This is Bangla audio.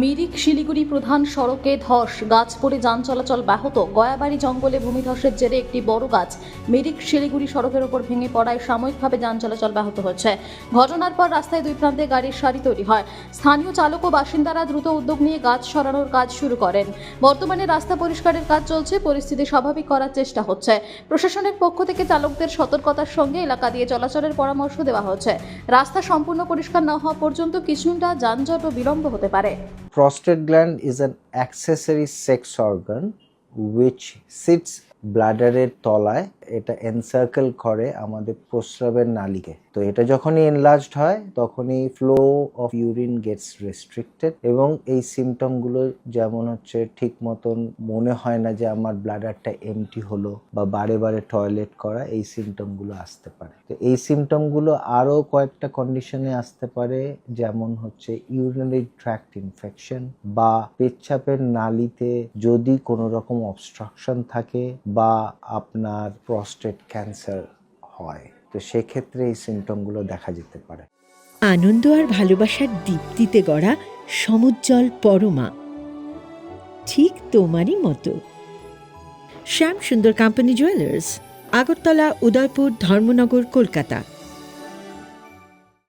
মিরিক শিলিগুড়ি প্রধান সড়কে ধস, গাছ পড়ে যান চলাচল ব্যাহত। গয়াবাড়ি জঙ্গলে ভূমিধসের জেরে একটি বড় গাছ মিরিক শিলিগুড়ি সড়কের ওপর ভেঙে পড়ায় সাময়িকভাবে যান চলাচল ব্যাহত হচ্ছে। ঘটনার পর রাস্তায় দুই প্রান্তে গাড়ির সারি তৈরি হয়। স্থানীয় চালক ও বাসিন্দারা দ্রুত উদ্যোগ নিয়ে গাছ সরানোর কাজ শুরু করেন। বর্তমানে রাস্তা পরিষ্কারের কাজ চলছে, পরিস্থিতি স্বাভাবিক করার চেষ্টা হচ্ছে। প্রশাসনের পক্ষ থেকে চালকদের সতর্কতার সঙ্গে এলাকা দিয়ে চলাচলের পরামর্শ দেওয়া হচ্ছে। রাস্তা সম্পূর্ণ পরিষ্কার না হওয়া পর্যন্ত কিছুটা যানজট ও বিলম্ব হতে পারে। Prostate gland is an accessory sex organ which sits ব্লাডারের তলায়। এটা এনসার্কেল করে আমাদের প্রস্রাবের নালীকে। তো এটা যখনই এনলার্জড হয় তখনই flow of urine gets restricted এবং এই সিমটমগুলো যেমন হচ্ছে ঠিক মতন মনে হয় না যে আমার ব্লাডারটা এমটি হলো বা বারে বারে টয়লেট করা, এই সিমটমগুলো আসতে পারে। তো এই সিমটমগুলো আরও কয়েকটা কন্ডিশনে আসতে পারে, যেমন হচ্ছে ইউরিনারি ট্র্যাক্ট ইনফেকশন বা পেচ্ছাপের নালীতে যদি কোনো রকম অবস্ট্রাকশন থাকে বা আপনার প্রস্টেট ক্যান্সার হয়, তো সেক্ষেত্রে এই সিমটমগুলো দেখা যেতে পারে। আনন্দ আর ভালোবাসার দীপ্তিতে গড়া সমুজ্জ্বল পরমা, ঠিক তোমারই মতো। শ্যাম সুন্দর কোম্পানি জুয়েলার্স, আগরতলা, উদয়পুর, ধর্মনগর, কলকাতা।